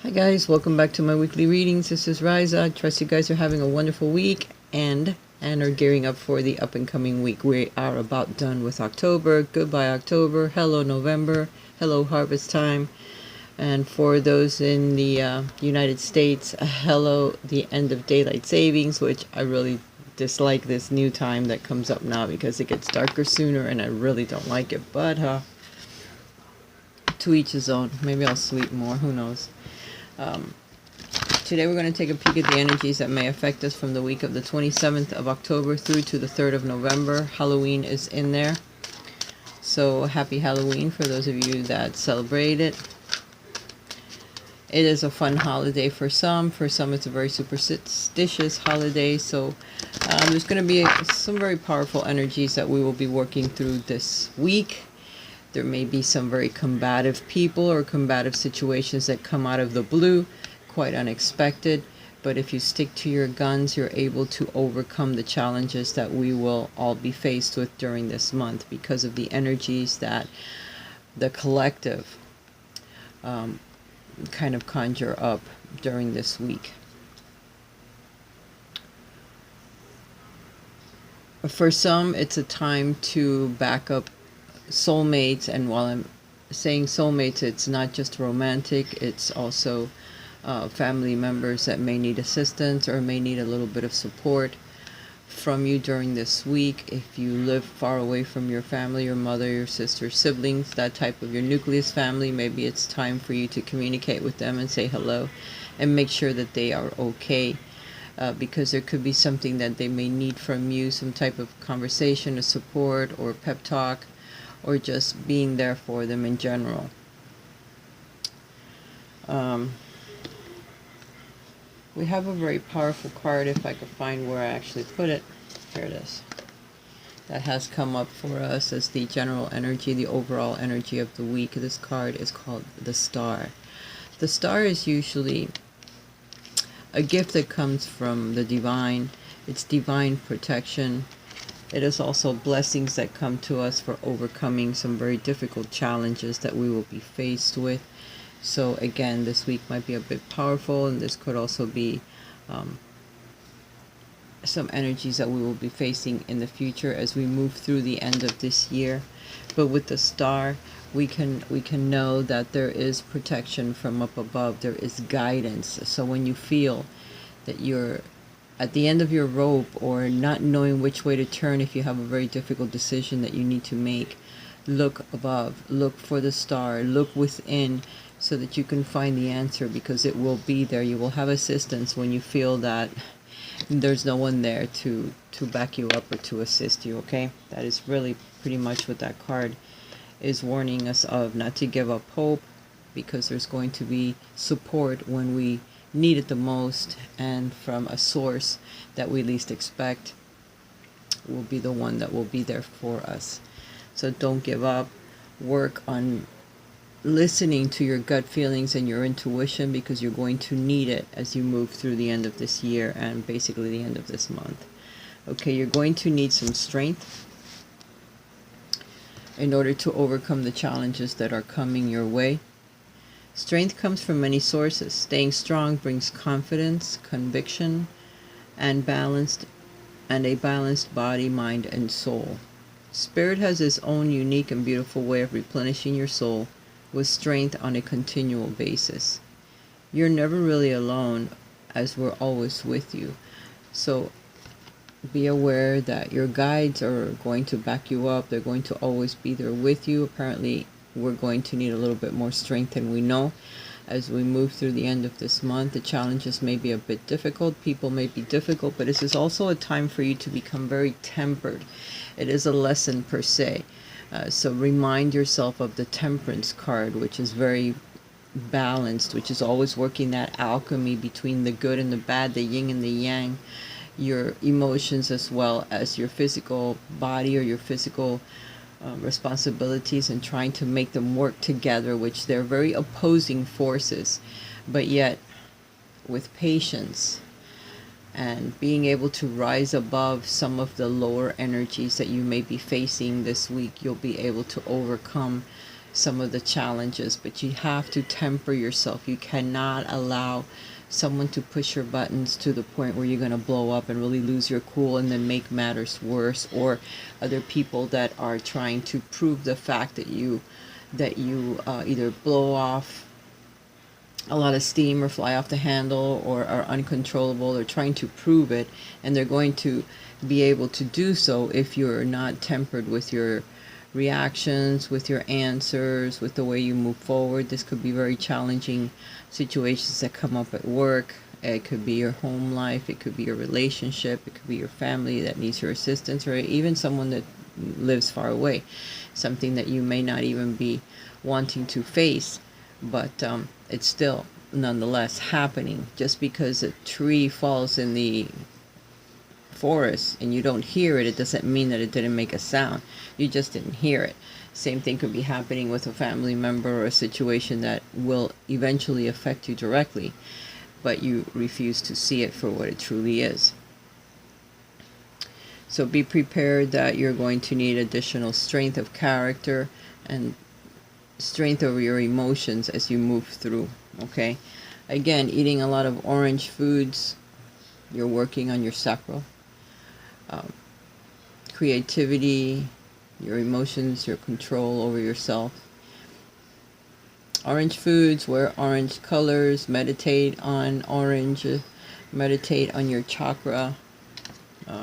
Hi guys, welcome back to my weekly readings. This is Raisa. I trust you guys are having a wonderful week and are gearing up for the up and coming week. We are about done with October. Goodbye October. Hello November. Hello harvest time. And for those in the United States, hello the end of daylight savings, which I really dislike this new time that comes up now because it gets darker sooner and I really don't like it. But to each his own. Maybe I'll sleep more. Who knows? Today we're going to take a peek at the energies that may affect us from the week of the 27th of October through to the 3rd of November. Halloween is in there. So happy Halloween for those of you that celebrate it. It is a fun holiday for some. For some it's a very superstitious holiday. So there's going to be some very powerful energies that we will be working through this week. There may be some very combative people or combative situations that come out of the blue, quite unexpected. But if you stick to your guns, you're able to overcome the challenges that we will all be faced with during this month because of the energies that the collective kind of conjure up during this week. For some, it's a time to back up soulmates, and while I'm saying soulmates, it's not just romantic, it's also family members that may need assistance or may need a little bit of support from you during this week. If you live far away from your family, your mother, your sister, siblings, that type of your nucleus family, maybe it's time for you to communicate with them and say hello and make sure that they are okay. Because there could be something that they may need from you, some type of conversation, a support, or pep talk, or just being there for them in general. We have a very powerful card, if I could find where I actually put it. Here it is. That has come up for us as the general energy, the overall energy of the week. This card is called the Star. The Star is usually a gift that comes from the divine. It's divine protection. It is also blessings that come to us for overcoming some very difficult challenges that we will be faced with. So again, this week might be a bit powerful, and this could also be some energies that we will be facing in the future as we move through the end of this year. But with the Star, we can know that there is protection from up above. There is guidance. So when you feel that you're at the end of your rope or not knowing which way to turn, if you have a very difficult decision that you need to make, look above, look for the Star, look within so that you can find the answer, because it will be there. You will have assistance when you feel that there's no one there to back you up or to assist you, okay? That is really pretty much what that card is warning us of, not to give up hope, because there's going to be support when we need it the most, and from a source that we least expect will be the one that will be there for us. So don't give up. Work on listening to your gut feelings and your intuition, because you're going to need it as you move through the end of this year and basically the end of this month. Okay, you're going to need some strength in order to overcome the challenges that are coming your way. Strength comes from many sources. Staying strong brings confidence, conviction, and a balanced body, mind, and soul. Spirit has its own unique and beautiful way of replenishing your soul with strength on a continual basis. You're never really alone, as we're always with you. So be aware that your guides are going to back you up. They're going to always be there with you. Apparently, we're going to need a little bit more strength than we know as we move through the end of this month. The challenges may be a bit difficult. People may be difficult, but this is also a time for you to become very tempered. It is a lesson per se. So remind yourself of the Temperance card, which is very balanced, which is always working that alchemy between the good and the bad, the yin and the yang, your emotions as well as your physical body or your physical responsibilities, and trying to make them work together, which they're very opposing forces, but yet with patience and being able to rise above some of the lower energies that you may be facing this week, you'll be able to overcome some of the challenges, but you have to temper yourself. You cannot allow someone to push your buttons to the point where you're going to blow up and really lose your cool and then make matters worse, or other people that are trying to prove the fact that you either blow off a lot of steam or fly off the handle or are uncontrollable. They're trying to prove it, and they're going to be able to do so if you're not tempered with your reactions, with your answers, with the way you move forward. This could be very challenging situations that come up at work. It could be your home life, it could be your relationship, it could be your family that needs your assistance, or even someone that lives far away, something that you may not even be wanting to face, but it's still nonetheless happening. Just because a tree falls in the forest and you don't hear it, it doesn't mean that it didn't make a sound. You just didn't hear it. Same thing could be happening with a family member or a situation that will eventually affect you directly, but you refuse to see it for what it truly is. So be prepared that you're going to need additional strength of character and strength over your emotions as you move through. Okay, again, eating a lot of orange foods, you're working on your sacral, creativity, your emotions, your control over yourself. Orange foods, wear orange colors, meditate on orange, meditate on your chakra,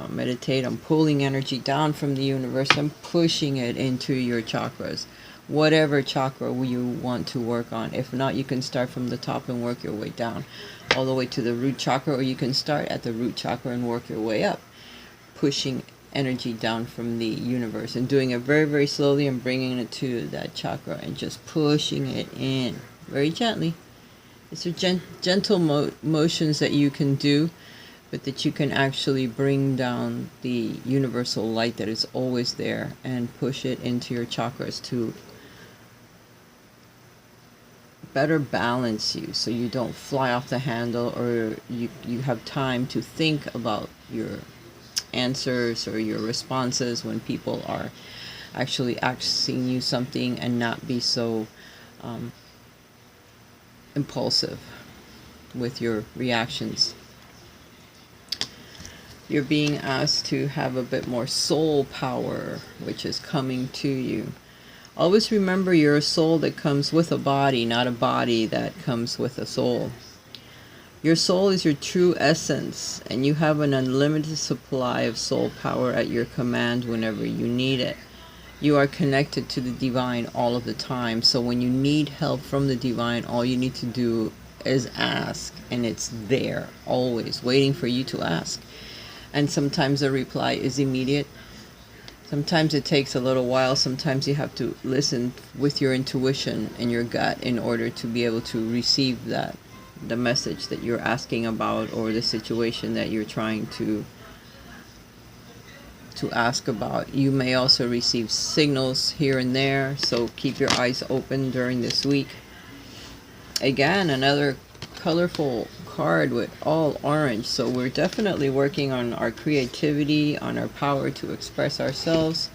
meditate on pulling energy down from the universe and pushing it into your chakras, whatever chakra you want to work on. If not, you can start from the top and work your way down all the way to the root chakra, or you can start at the root chakra and work your way up, pushing energy down from the universe and doing it very, very slowly and bringing it to that chakra and just pushing it in very gently. It's a gentle motions that you can do, but that you can actually bring down the universal light that is always there and push it into your chakras to better balance you, so you don't fly off the handle, or you have time to think about your answers or your responses when people are actually asking you something, and not be so impulsive with your reactions. You're being asked to have a bit more soul power, which is coming to you. Always remember, you're a soul that comes with a body, not a body that comes with a soul. Your soul is your true essence, and you have an unlimited supply of soul power at your command whenever you need it. You are connected to the divine all of the time, so when you need help from the divine, all you need to do is ask, and it's there, always, waiting for you to ask. And sometimes the reply is immediate. Sometimes it takes a little while. Sometimes you have to listen with your intuition and your gut in order to be able to receive that, the message that you're asking about, or the situation that you're trying to ask about. You may also receive signals here and there, so keep your eyes open during this week. Again, another colorful card with all orange, so we're definitely working on our creativity, on our power to express ourselves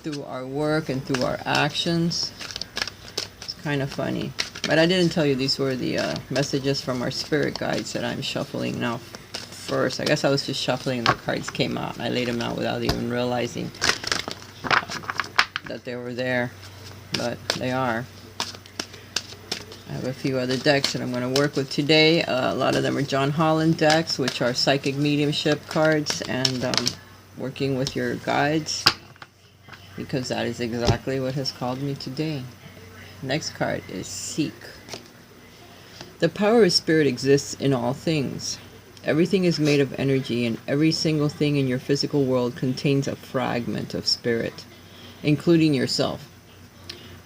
through our work and through our actions. It's kind of funny, but I didn't tell you these were the messages from our spirit guides that I'm shuffling now first. I guess I was just shuffling and the cards came out, and I laid them out without even realizing that they were there, but they are. I have a few other decks that I'm going to work with today. A lot of them are John Holland decks, which are psychic mediumship cards, and working with your guides, because that is exactly what has called me today. Next card is Seek. The power of spirit exists in all things. Everything is made of energy, and every single thing in your physical world contains a fragment of spirit, including yourself.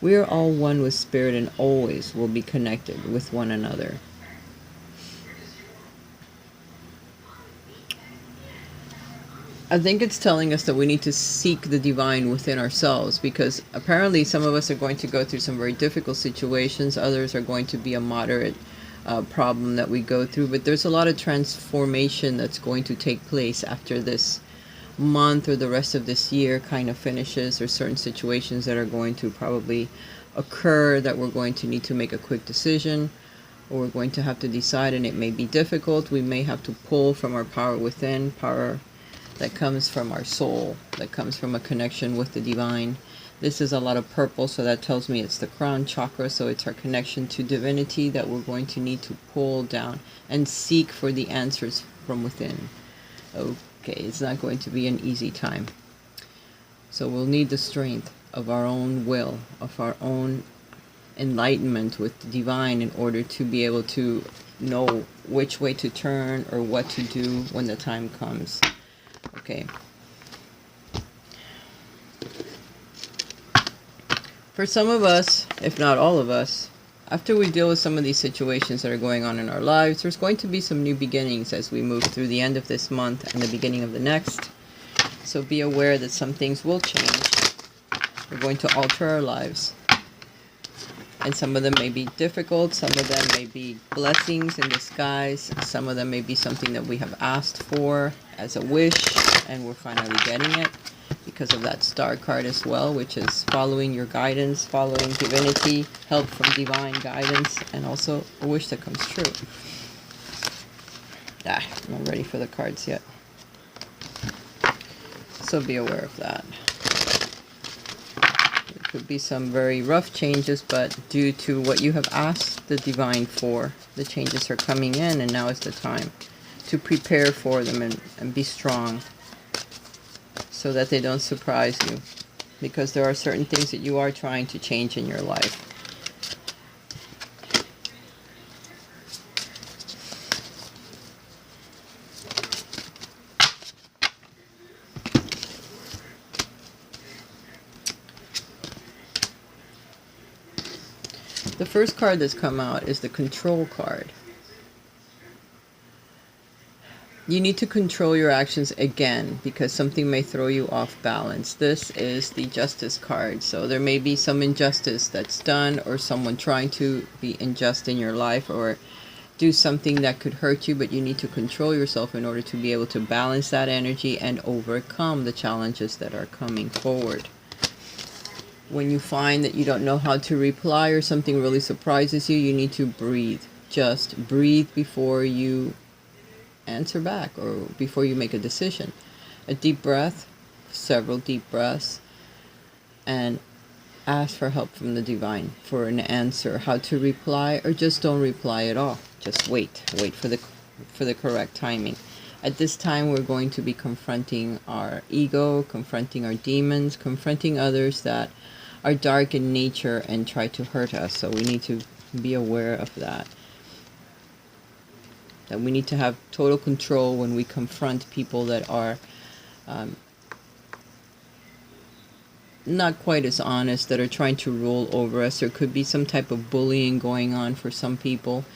We are all one with spirit and always will be connected with one another. I think it's telling us that we need to seek the divine within ourselves, because apparently some of us are going to go through some very difficult situations. Others are going to be a moderate problem that we go through. But there's a lot of transformation that's going to take place after this month or the rest of this year kind of finishes. There's certain situations that are going to probably occur that we're going to need to make a quick decision, or we're going to have to decide, and it may be difficult. We may have to pull from our power within, power that comes from our soul, that comes from a connection with the divine. This is a lot of purple, so that tells me it's the crown chakra, so it's our connection to divinity that we're going to need to pull down and seek for the answers from within. Okay, it's not going to be an easy time. So we'll need the strength of our own will, of our own enlightenment with the divine, in order to be able to know which way to turn or what to do when the time comes. Okay. For some of us, if not all of us, after we deal with some of these situations that are going on in our lives, there's going to be some new beginnings as we move through the end of this month and the beginning of the next. So be aware that some things will change. We're going to alter our lives. And some of them may be difficult, some of them may be blessings in disguise, some of them may be something that we have asked for as a wish, and we're finally getting it because of that star card as well, which is following your guidance, following divinity, help from divine guidance, and also a wish that comes true. I'm not ready for the cards yet. So be aware of that. There could be some very rough changes, but due to what you have asked the divine for, the changes are coming in, and now is the time to prepare for them and be strong so that they don't surprise you, because there are certain things that you are trying to change in your life. The first card that's come out is the Control card. You need to control your actions again because something may throw you off balance. This is the Justice card. So there may be some injustice that's done, or someone trying to be unjust in your life or do something that could hurt you, but you need to control yourself in order to be able to balance that energy and overcome the challenges that are coming forward. When you find that you don't know how to reply or something really surprises you, you need to breathe. Just breathe before you answer back or before you make a decision. A deep breath, several deep breaths, and ask for help from the divine for an answer, how to reply, or just don't reply at all. Just wait for the correct timing. At this time, we're going to be confronting our ego, confronting our demons, confronting others that are dark in nature and try to hurt us. So we need to be aware of that. That we need to have total control when we confront people that are not quite as honest, that are trying to rule over us. There could be some type of bullying going on for some people,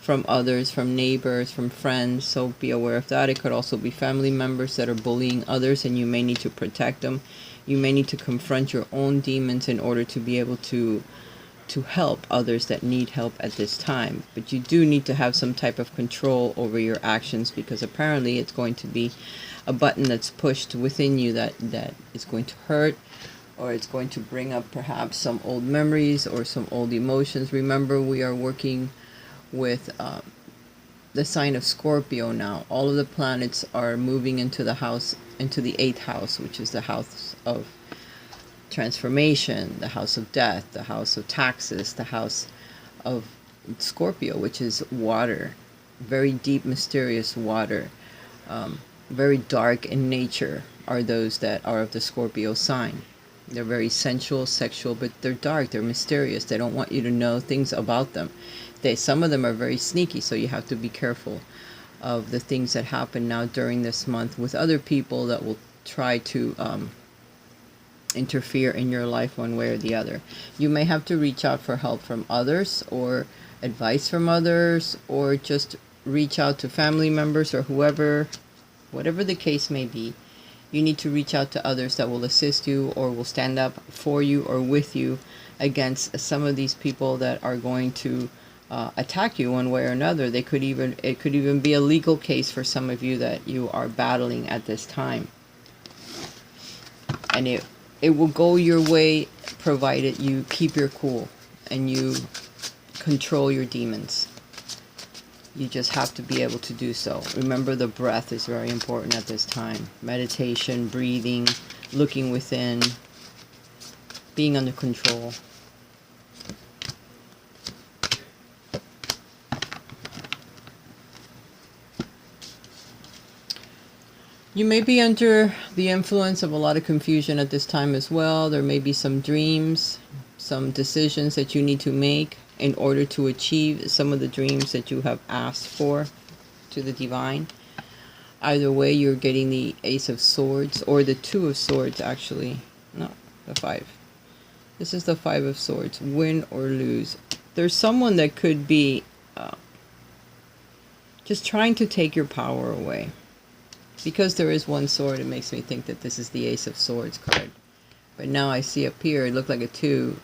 from others, from neighbors, from friends. So be aware of that. It could also be family members that are bullying others, and you may need to protect them. You may need to confront your own demons in order to be able to help others that need help at this time. But you do need to have some type of control over your actions, because apparently it's going to be a button that's pushed within you that is going to hurt, or it's going to bring up perhaps some old memories or some old emotions. Remember, we are working with the sign of Scorpio now. All of the planets are moving into the 8th house, which is the house of transformation, the house of death, the house of taxes, the house of Scorpio, which is water, very deep, mysterious water, very dark in nature are those that are of the Scorpio sign. They're very sensual, sexual, but they're dark, they're mysterious. They don't want you to know things about them. Some of them are very sneaky, so you have to be careful of the things that happen now during this month with other people that will try to interfere in your life one way or the other. You may have to reach out for help from others, or advice from others, or just reach out to family members or whoever, whatever the case may be. You need to reach out to others that will assist you or will stand up for you or with you against some of these people that are going to attack you one way or another. It could even be a legal case for some of you that you are battling at this time. And it it will go your way provided you keep your cool and you control your demons. You just have to be able to do so. Remember, the breath is very important at this time. Meditation, breathing, looking within, being under control. You may be under the influence of a lot of confusion at this time as well. There may be some dreams, some decisions that you need to make in order to achieve some of the dreams that you have asked for to the divine. Either way, you're getting the Ace of Swords, or the Two of Swords, actually. No, the Five. This is the Five of Swords. Win or lose. There's someone that could be just trying to take your power away. Because there is one sword, it makes me think that this is the Ace of Swords card. But now I see up here, it looked like a 2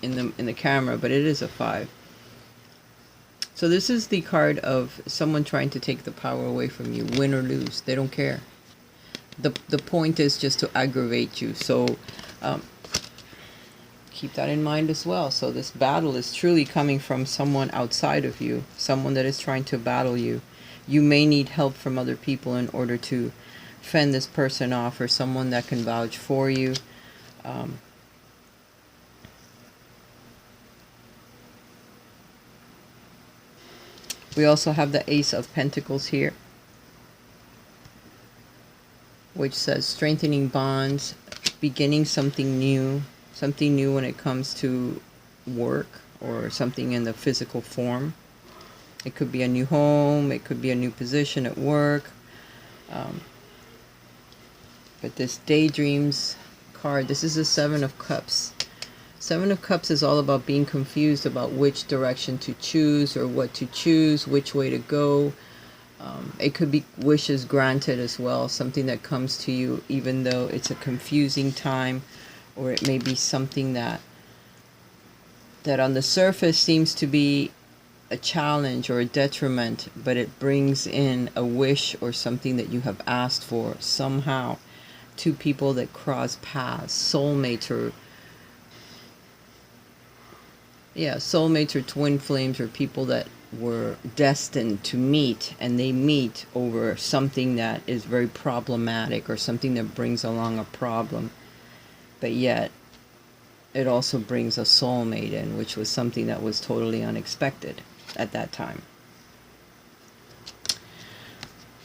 in the camera, but it is a 5. So this is the card of someone trying to take the power away from you, win or lose. They don't care. The point is just to aggravate you. So keep that in mind as well. So this battle is truly coming from someone outside of you, someone that is trying to battle you. You may need help from other people in order to fend this person off, or someone that can vouch for you. We also have the Ace of Pentacles here, which says strengthening bonds, beginning something new when it comes to work or something in the physical form. It could be a new home, it could be a new position at work. But this Daydreams card, this is the Seven of Cups. Seven of Cups is all about being confused about which direction to choose or what to choose, which way to go. It could be wishes granted as well, something that comes to you even though it's a confusing time, or it may be something that on the surface seems to be a challenge or a detriment, but it brings in a wish or something that you have asked for somehow. Two people that cross paths, soulmates or twin flames, or people that were destined to meet, and they meet over something that is very problematic or something that brings along a problem, but yet it also brings a soulmate in, which was something that was totally unexpected at that time.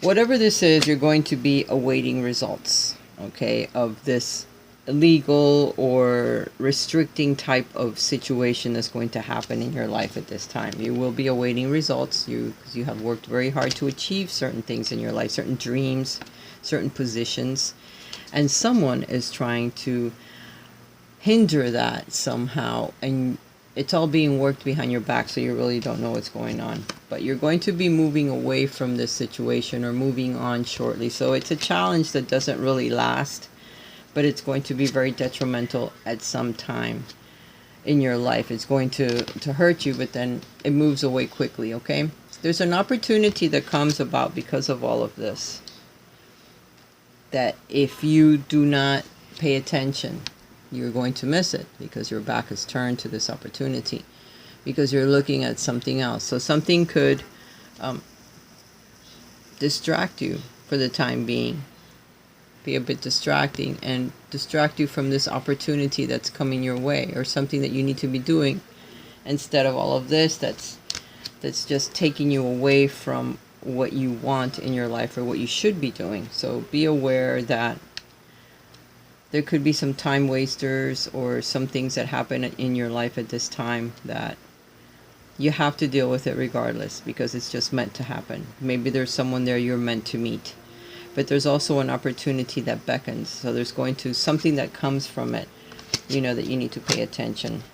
Whatever this is, you're going to be awaiting results, okay, of this illegal or restricting type of situation that's going to happen in your life at this time. You will be awaiting results, because you have worked very hard to achieve certain things in your life, certain dreams, certain positions, and someone is trying to hinder that somehow, and it's all being worked behind your back, so you really don't know what's going on. But you're going to be moving away from this situation, or moving on shortly. So it's a challenge that doesn't really last, but it's going to be very detrimental at some time in your life. It's going to hurt you, but then it moves away quickly, okay? There's an opportunity that comes about because of all of this, that if you do not pay attention, you're going to miss it, because your back is turned to this opportunity, because you're looking at something else. So something could distract you for the time being, be a bit distracting, and distract you from this opportunity that's coming your way, or something that you need to be doing, instead of all of this that's just taking you away from what you want in your life, or what you should be doing. So be aware that there could be some time wasters, or some things that happen in your life at this time that you have to deal with it regardless, because it's just meant to happen. Maybe there's someone there you're meant to meet, but there's also an opportunity that beckons. So there's going to something that comes from it, you know, that you need to pay attention.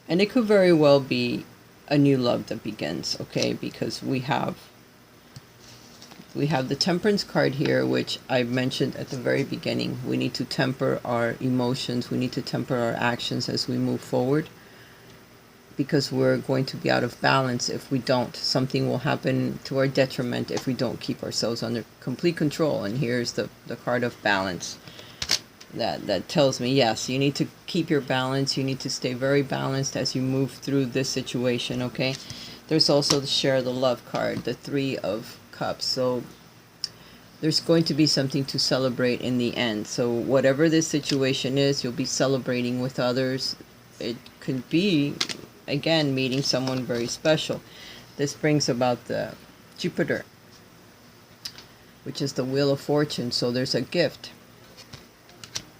And it could very well be a new love that begins, okay? Because we have the Temperance card here, which I mentioned at the very beginning. We need to temper our emotions. We need to temper our actions as we move forward, because we're going to be out of balance if we don't. Something will happen to our detriment if we don't keep ourselves under complete control. And here's the card of balance. that tells me, yes, you need to keep your balance. You need to stay very balanced as you move through this situation, okay? There's also the share the love card, the 3 of Cups. So there's going to be something to celebrate in the end. So whatever this situation is, you'll be celebrating with others. It could be, again, meeting someone very special. This brings about the Jupiter, which is the Wheel of Fortune. So there's a gift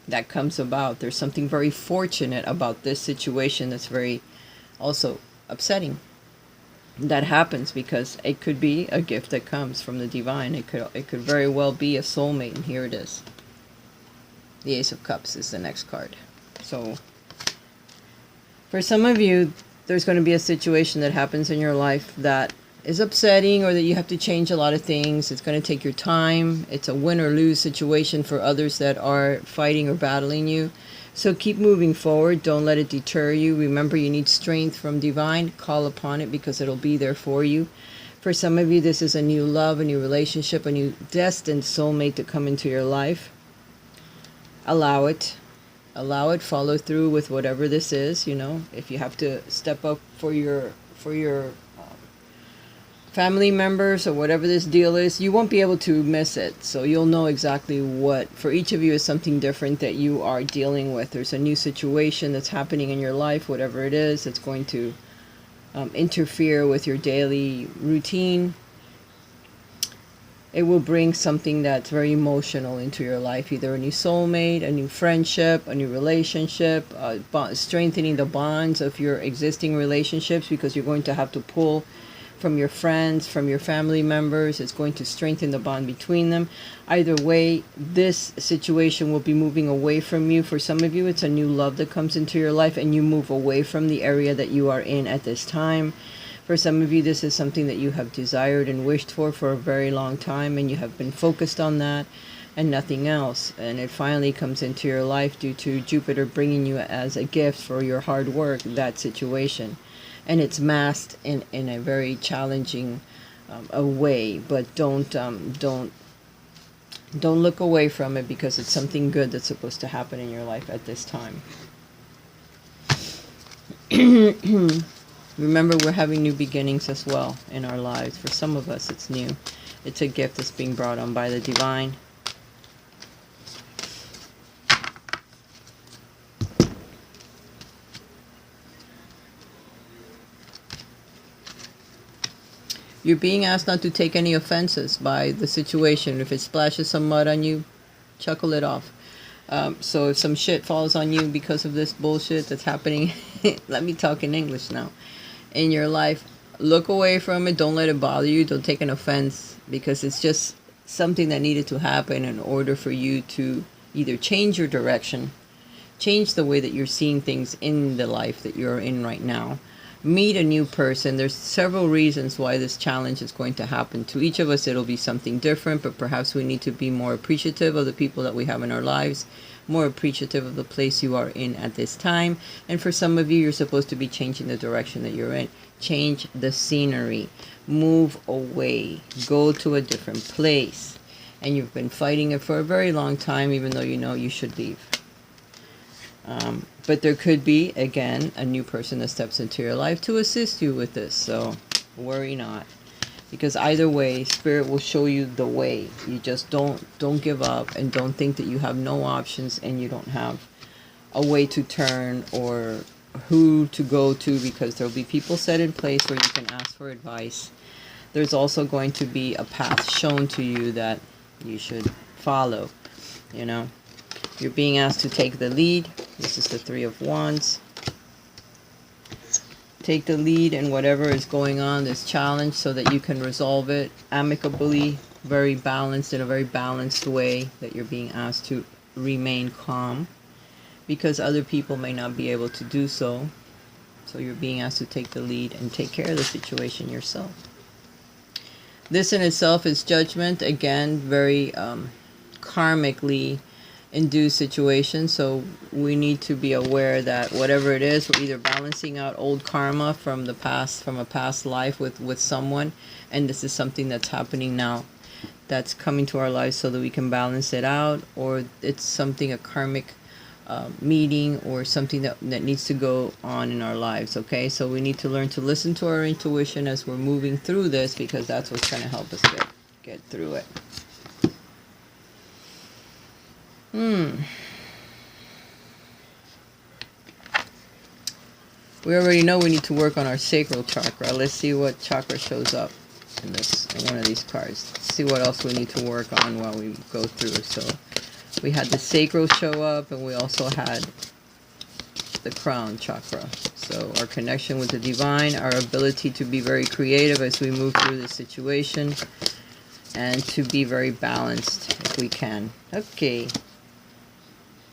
that comes about. There's something very fortunate about this situation that's very also upsetting that happens, because it could be a gift that comes from the divine. It could very well be a soulmate, and here it is. The Ace of Cups is the next card. So for some of you, there's going to be a situation that happens in your life that is upsetting, or that you have to change a lot of things. It's going to take your time. It's a win or lose situation for others that are fighting or battling you. So keep moving forward. Don't let it deter you. Remember, you need strength from divine. Call upon it, because it'll be there for you. For some of you, this is a new love, a new relationship, a new destined soulmate to come into your life. Allow it. Allow it. Follow through with whatever this is. If you have to step up for your family members or whatever this deal is, you won't be able to miss it. So you'll know exactly what, for each of you, is something different that you are dealing with. There's a new situation that's happening in your life, whatever it is, it's going to interfere with your daily routine. It will bring something that's very emotional into your life, either a new soulmate, a new friendship, a new relationship, strengthening the bonds of your existing relationships, because you're going to have to pull from your friends, from your family members. It's going to strengthen the bond between them. Either way, this situation will be moving away from you. For some of you, it's a new love that comes into your life, and you move away from the area that you are in at this time. For some of you, this is something that you have desired and wished for a very long time, and you have been focused on that and nothing else. And it finally comes into your life due to Jupiter bringing you as a gift for your hard work, that situation. And it's masked in a very challenging a way, but don't look away from it, because it's something good that's supposed to happen in your life at this time. Remember, we're having new beginnings as well in our lives. For some of us, it's new. It's a gift that's being brought on by the divine. You're being asked not to take any offenses by the situation. If it splashes some mud on you, chuckle it off. So if some shit falls on you because of this bullshit that's happening, let me talk in English now, in your life, look away from it. Don't let it bother you. Don't take an offense, because it's just something that needed to happen in order for you to either change your direction, change the way that you're seeing things in the life that you're in right now, meet a new person. There's several reasons why this challenge is going to happen. To each of us, it'll be something different, but perhaps we need to be more appreciative of the people that we have in our lives, more appreciative of the place you are in at this time. And for some of you, you're supposed to be changing the direction that you're in. Change the scenery. Move away. Go to a different place. And you've been fighting it for a very long time, even though you know you should leave. But there could be, again, a new person that steps into your life to assist you with this. So worry not, because either way, Spirit will show you the way. You just don't give up, and don't think that you have no options and you don't have a way to turn or who to go to, because there'll be people set in place where you can ask for advice. There's also going to be a path shown to you that you should follow. You're being asked to take the lead. This is the 3 of Wands. Take the lead in whatever is going on, this challenge, so that you can resolve it amicably, very balanced, in a very balanced way, that you're being asked to remain calm, because other people may not be able to do so. So you're being asked to take the lead and take care of the situation yourself. This in itself is judgment. Again, very karmically induced situation. So we need to be aware that whatever it is, we're either balancing out old karma from the past, from a past life with someone, and this is something that's happening now. that's coming to our lives so that we can balance it out, or it's something, a karmic meeting, or something that needs to go on in our lives. Okay, so we need to learn to listen to our intuition as we're moving through this, because that's what's going to help us get through it. We already know we need to work on our sacral chakra. Let's see what chakra shows up in one of these cards. Let's see what else we need to work on while we go through. So we had the sacral show up, and we also had the crown chakra. So our connection with the divine, our ability to be very creative as we move through the situation, and to be very balanced if we can. Okay.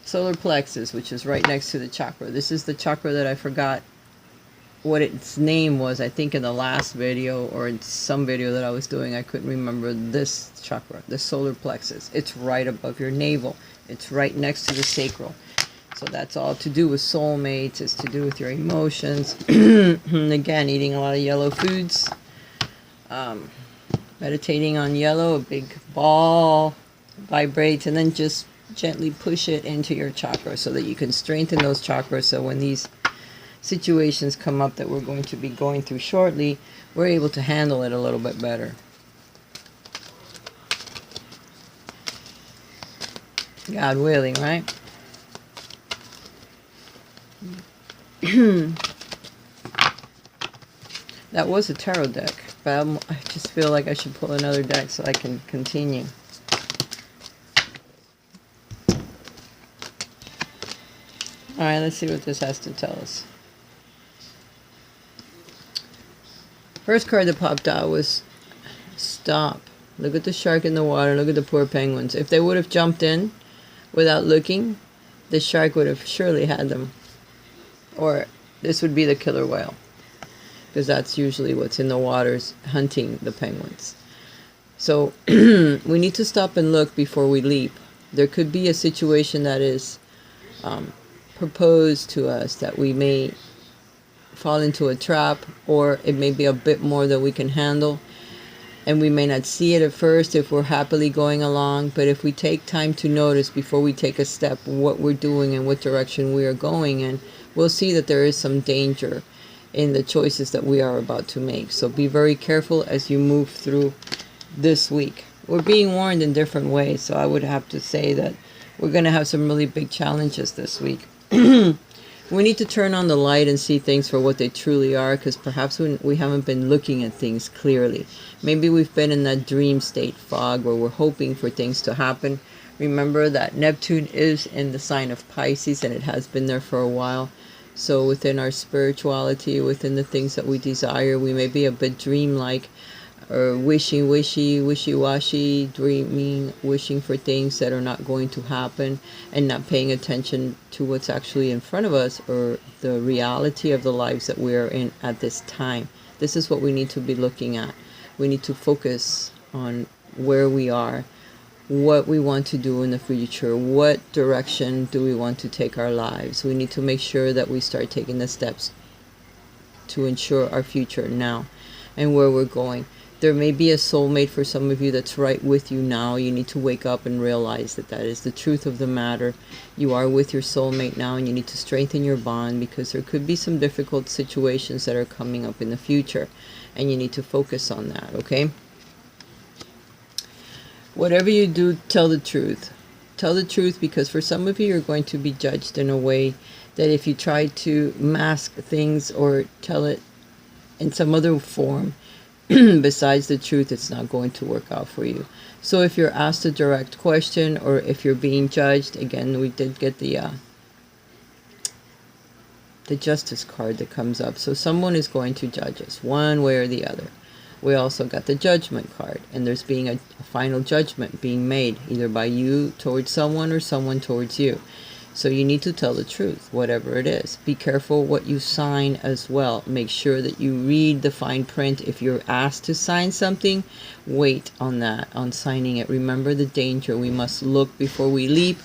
Solar plexus, which is right next to the chakra. This is the chakra that I forgot what its name was. I think in the last video, or in some video that I was doing, I couldn't remember this chakra, the solar plexus. It's right above your navel. It's right next to the sacral. So that's all to do with soulmates. It's to do with your emotions. Again, eating a lot of yellow foods. Meditating on yellow, a big ball vibrates, and then just gently push it into your chakra so that you can strengthen those chakras, so when these situations come up that we're going to be going through shortly, we're able to handle it a little bit better. God willing, right? That was a tarot deck, but I just feel like I should pull another deck so I can continue. Alright, let's see what this has to tell us. First card that popped out was stop. Look at the shark in the water. Look at the poor penguins. If they would have jumped in without looking, the shark would have surely had them. Or this would be the killer whale, because that's usually what's in the waters hunting the penguins. So we need to stop and look before we leap. There could be a situation that is proposed to us that we may fall into a trap, or it may be a bit more than we can handle, and we may not see it at first if we're happily going along. But if we take time to notice before we take a step what we're doing and what direction we are going in, we'll see that there is some danger in the choices that we are about to make. So be very careful as you move through this week. We're being warned in different ways, so I would have to say that we're going to have some really big challenges this week. We need to turn on the light and see things for what they truly are, because perhaps we haven't been looking at things clearly. Maybe we've been in that dream state fog where we're hoping for things to happen. Remember that Neptune is in the sign of Pisces, and it has been there for a while. So within our spirituality, within the things that we desire, we may be a bit dreamlike, or wishy-washy, dreaming, wishing for things that are not going to happen, and not paying attention to what's actually in front of us, or the reality of the lives that we are in at this time. This is what we need to be looking at. We need to focus on where we are, what we want to do in the future, what direction do we want to take our lives. We need to make sure that we start taking the steps to ensure our future now and where we're going. There may be a soulmate for some of you that's right with you now. You need to wake up and realize that that is the truth of the matter. You are with your soulmate now, and you need to strengthen your bond, because there could be some difficult situations that are coming up in the future, and you need to focus on that, okay? Whatever you do, tell the truth. Tell the truth, because for some of you, you're going to be judged in a way that if you try to mask things or tell it in some other form, besides the truth, it's not going to work out for you. So if you're asked a direct question, or if you're being judged, again, we did get the justice card that comes up. So someone is going to judge us one way or the other. We also got the judgment card, and there's being a final judgment being made, either by you towards someone or someone towards you. So you need to tell the truth, whatever it is. Be careful what you sign as well. Make sure that you read the fine print. If you're asked to sign something, wait on that, on signing it. Remember the danger. We must look before we leap.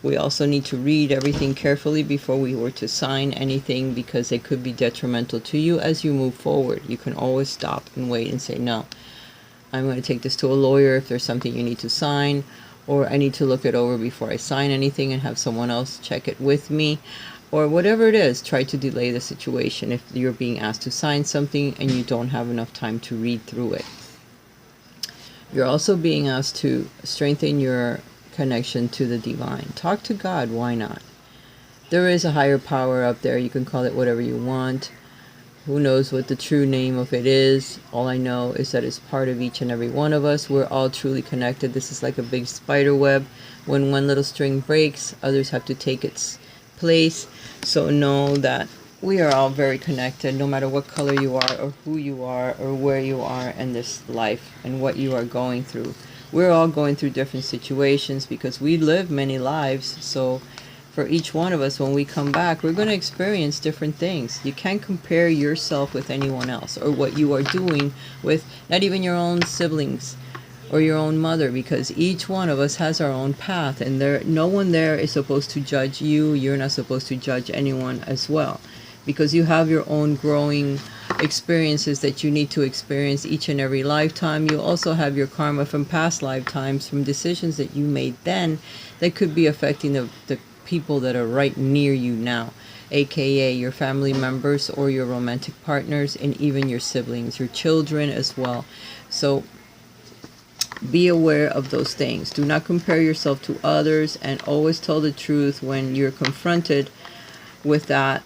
We also need to read everything carefully before we were to sign anything, because it could be detrimental to you as you move forward. You can always stop and wait and say, no, I'm going to take this to a lawyer if there's something you need to sign, or I need to look it over before I sign anything and have someone else check it with me, or whatever it is. Try to delay the situation if you're being asked to sign something and you don't have enough time to read through it. You're also being asked to strengthen your connection to the divine. Talk to God, why not? There is a higher power up there. You can call it whatever you want. Who knows what the true name of it is? All I know is that it's part of each and every one of us. We're all truly connected. This is like a big spider web. When one little string breaks, others have to take its place. So know that we are all very connected, no matter what color you are, or who you are, or where you are in this life, and what you are going through. We're all going through different situations because we live many lives. So for each one of us, when we come back, we're going to experience different things. You can't compare yourself with anyone else, or what you are doing with not even your own siblings or your own mother, because each one of us has our own path, and no one there is supposed to judge you. You're not supposed to judge anyone as well, because you have your own growing experiences that you need to experience each and every lifetime. You also have your karma from past lifetimes, from decisions that you made then that could be affecting the people that are right near you now, aka your family members or your romantic partners, and even your siblings, your children as well. So be aware of those things. Do not compare yourself to others, and always tell the truth when you're confronted with that.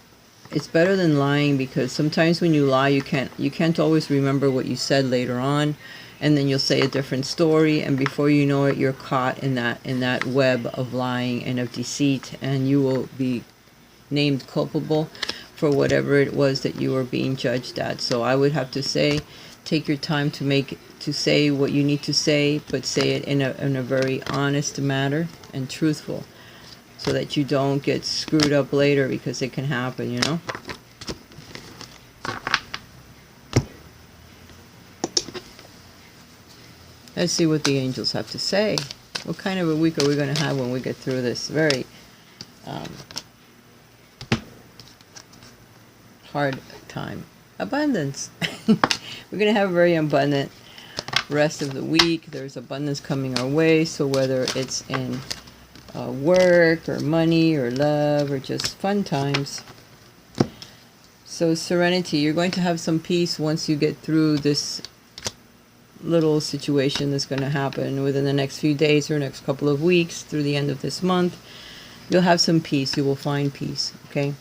It's better than lying, because sometimes when you lie, you can't always remember what you said later on, and then you'll say a different story, and before you know it, you're caught in that web of lying and of deceit, and you will be named culpable for whatever it was that you were being judged at. So I would have to say, take your time to say what you need to say, but say it in a very honest manner and truthful, so that you don't get screwed up later, because it can happen, you know. Let's see what the angels have to say. What kind of a week are we going to have when we get through this very hard time? Abundance. We're going to have a very abundant rest of the week. There's abundance coming our way. So whether it's in work or money or love or just fun times. So serenity. You're going to have some peace once you get through this little situation that's going to happen within the next few days or next couple of weeks through the end of this month. You'll have some peace. You will find peace. Okay.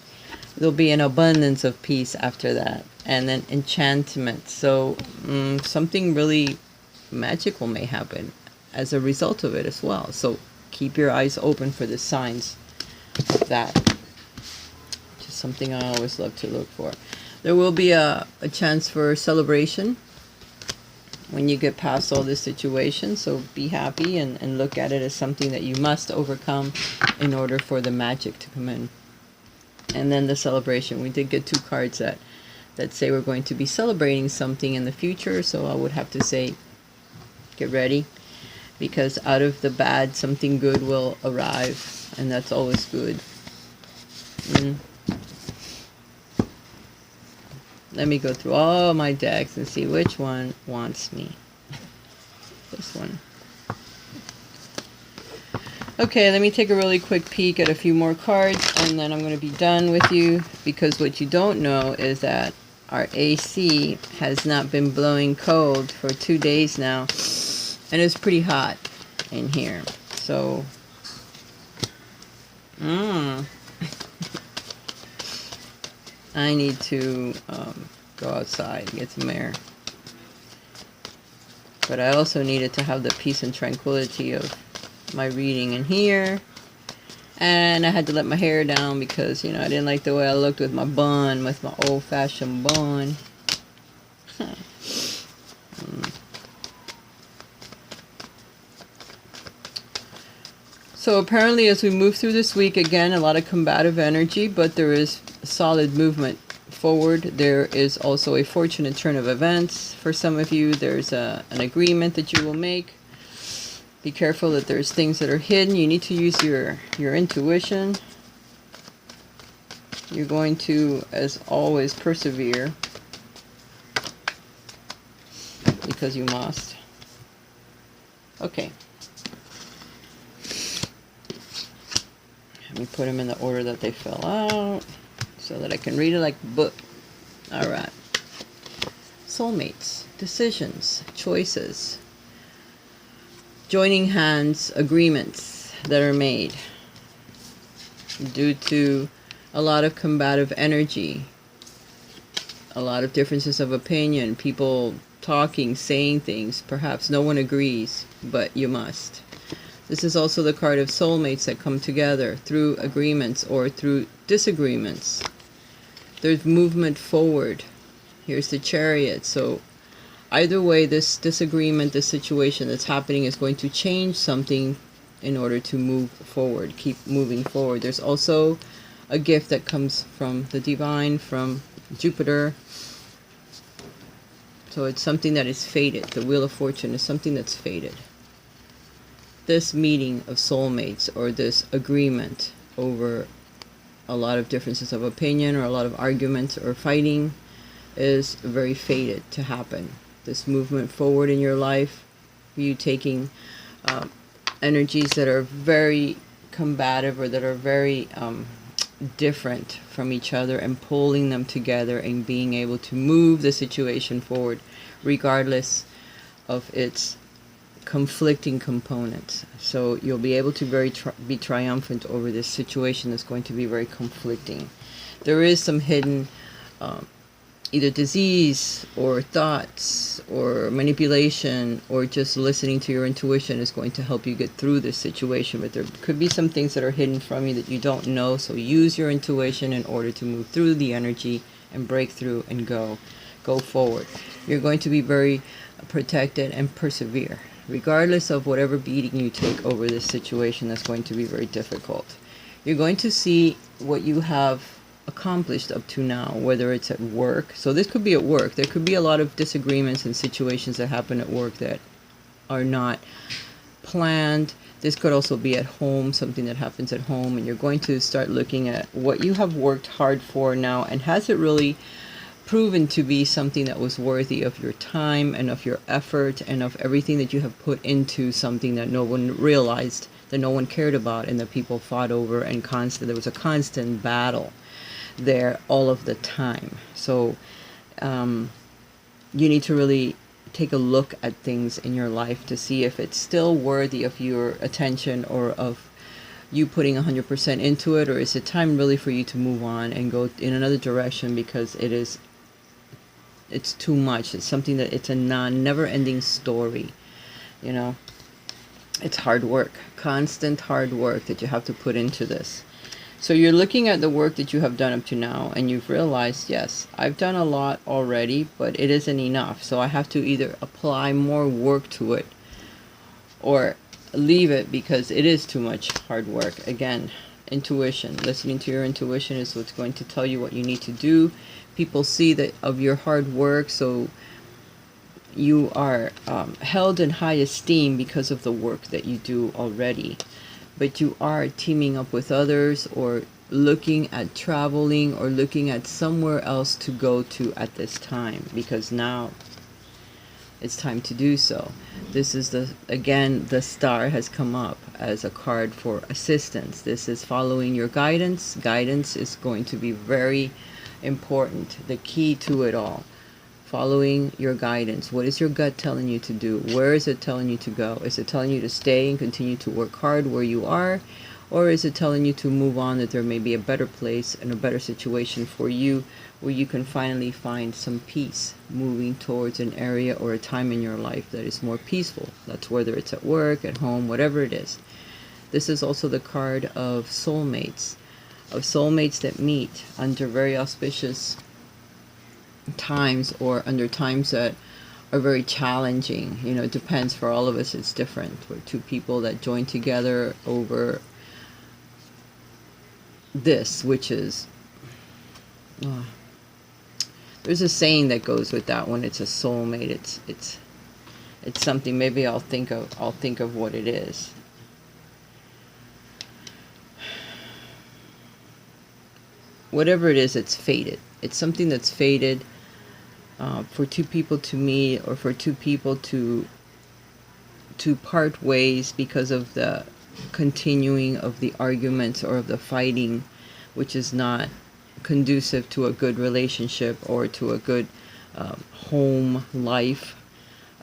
There'll be an abundance of peace after that. And then enchantment. So something really magical may happen as a result of it as well. So keep your eyes open for the signs of that. Just something I always love to look for. There will be a chance for celebration when you get past all this situation. So be happy and look at it as something that you must overcome in order for the magic to come in. And then the celebration. We did get 2 cards that say we're going to be celebrating something in the future. So I would have to say, get ready, because out of the bad, something good will arrive, and that's always good. Let me go through all my decks and see which one wants me. This one. Okay, let me take a really quick peek at a few more cards, and then I'm going to be done with you, because what you don't know is that our AC has not been blowing cold for 2 days now, and it's pretty hot in here. So, I need to go outside and get some air. But I also needed to have the peace and tranquility of my reading in here. And I had to let my hair down because, you know, I didn't like the way I looked with my bun, with my old-fashioned bun. So apparently as we move through this week, again, a lot of combative energy, but there is solid movement forward. There is also a fortunate turn of events. For some of you, there's an agreement that you will make. Be careful that there's things that are hidden. You need to use your intuition. You're going to, as always, persevere, because you must. Okay. Let me put them in the order that they fell out so that I can read it like a book. All right. Soulmates, decisions, choices, joining hands, agreements that are made due to a lot of combative energy, a lot of differences of opinion, people talking, saying things. Perhaps no one agrees, but you must. This is also the card of soulmates that come together through agreements or through disagreements. There's movement forward. Here's the Chariot. So either way, this disagreement, this situation that's happening is going to change something in order to move forward, keep moving forward. There's also a gift that comes from the divine, from Jupiter. So it's something that is fated. The Wheel of Fortune is something that's fated. This meeting of soulmates, or this agreement over a lot of differences of opinion or a lot of arguments or fighting, is very fated to happen. This movement forward in your life, you taking energies that are very combative or that are very different from each other and pulling them together and being able to move the situation forward regardless of its conflicting components. So you'll be able to be triumphant over this situation that's going to be very conflicting. There is some hidden either disease or thoughts or manipulation, or just listening to your intuition is going to help you get through this situation. But there could be some things that are hidden from you that you don't know. So use your intuition in order to move through the energy and break through and go forward. You're going to be very protected and persevere, regardless of whatever beating you take over this situation that's going to be very difficult. You're going to see what you have accomplished up to now, whether it's at work. So this could be at work. There could be a lot of disagreements and situations that happen at work that are not planned. This could also be at home, something that happens at home, and you're going to start looking at what you have worked hard for now, and has it really proven to be something that was worthy of your time and of your effort and of everything that you have put into something that no one realized, that no one cared about, and that people fought over, and there was a constant battle there all of the time. So you need to really take a look at things in your life to see if it's still worthy of your attention or of you putting 100% into it, or is it time really for you to move on and go in another direction, because it's too much. It's something that it's a never-ending story. It's hard work, constant hard work that you have to put into this. So you're looking at the work that you have done up to now, and you've realized, yes, I've done a lot already, but it isn't enough. So I have to either apply more work to it or leave it, because it is too much hard work. Again, intuition, listening to your intuition is what's going to tell you what you need to do. People see that of your hard work, so you are held in high esteem because of the work that you do already. But you are teaming up with others, or looking at traveling, or looking at somewhere else to go to at this time, because now it's time to do so. This is again, the star has come up as a card for assistance. This is following your guidance. Guidance is going to be very important, the key to it all. Following your guidance. What is your gut telling you to do? Where is it telling you to go? Is it telling you to stay and continue to work hard where you are? Or is it telling you to move on, that there may be a better place and a better situation for you, where you can finally find some peace, moving towards an area or a time in your life that is more peaceful? That's whether it's at work, at home, whatever it is. This is also the card of soulmates that meet under very auspicious times, or under times that are very challenging. It depends. For all of us, it's different. We're two people that join together over this, which is there's a saying that goes with that one. It's a soulmate. It's something. Maybe I'll think of what it is. Whatever it is, it's fated. It's something that's fated. For two people to meet, or for two people to to part ways because of the continuing of the arguments or of the fighting, which is not conducive to a good relationship or to a good home life.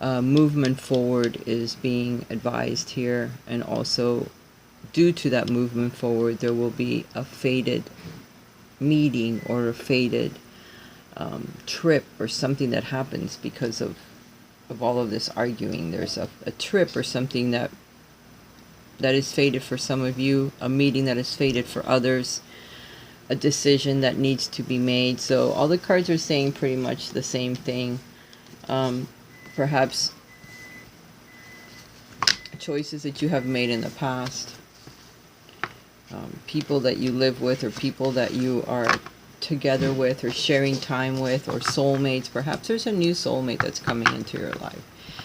Movement forward is being advised here, and also due to that movement forward, there will be a fated meeting or a fated trip or something that happens because of all of this arguing. There's a trip or something that is fated for some of you, a meeting that is fated for others, a decision that needs to be made. So all the cards are saying pretty much the same thing. Perhaps choices that you have made in the past, people that you live with, or people that you are together with or sharing time with, or soulmates. Perhaps there's a new soulmate that's coming into your life,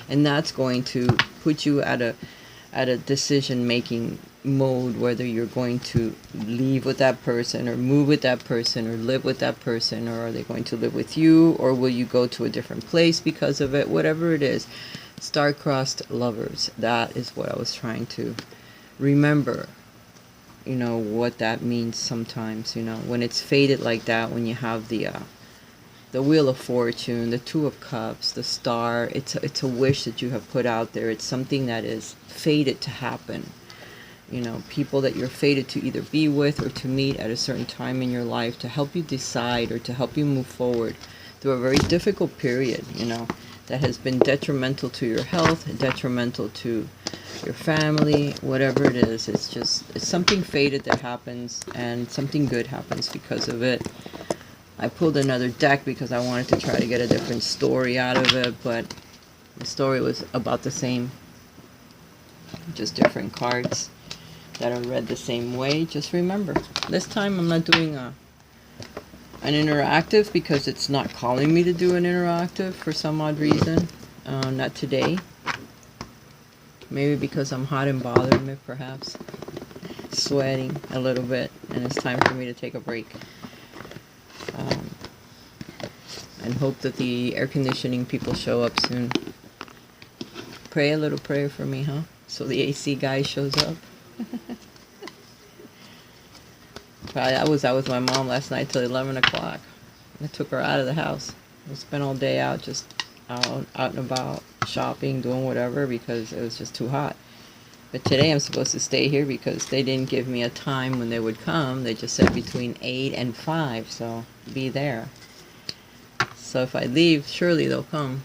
and that's going to put you at a decision making mode, whether you're going to leave with that person or move with that person or live with that person, or are they going to live with you, or will you go to a different place because of it. Whatever it is, star-crossed lovers, that is what I was trying to remember. You know what that means sometimes, you know, when it's fated like that, when you have the Wheel of Fortune, the Two of Cups, the Star. It's a wish that you have put out there. It's something that is fated to happen. You know, people that you're fated to either be with or to meet at a certain time in your life to help you decide or to help you move forward through a very difficult period, you know, that has been detrimental to your health, detrimental to your family, whatever it is. It's something fated that happens, and something good happens because of it. I pulled another deck because I wanted to try to get a different story out of it, but the story was about the same, just different cards that are read the same way. Just remember, this time I'm not doing an interactive because it's not calling me to do an interactive for some odd reason. Not today. Maybe because I'm hot and bothering me, perhaps. Sweating a little bit, and it's time for me to take a break. And hope that the air conditioning people show up soon. Pray a little prayer for me, huh? So the AC guy shows up. I was out with my mom last night till 11 o'clock. I took her out of the house. We spent all day out, just out and about, shopping, doing whatever, because it was just too hot. But today I'm supposed to stay here because they didn't give me a time when they would come. They just said between 8 and 5, so be there. So if I leave, surely they'll come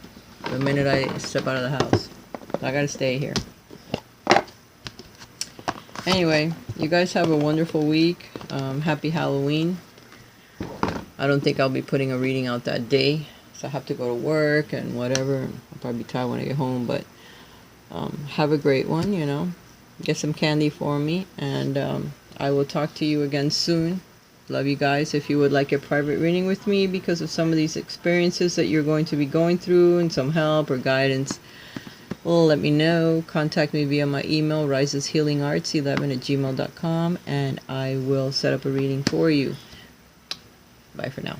the minute I step out of the house. So I gotta stay here. Anyway, you guys have a wonderful week. Happy Halloween. I don't think I'll be putting a reading out that day, so I have to go to work and whatever. I'll probably be tired when I get home, but have a great one, you know. Get some candy for me, and I will talk to you again soon. Love you guys. If you would like a private reading with me because of some of these experiences that you're going to be going through and some help or guidance, well, let me know. Contact me via my email, riseshealingarts11@gmail.com, and I will set up a reading for you. Bye for now.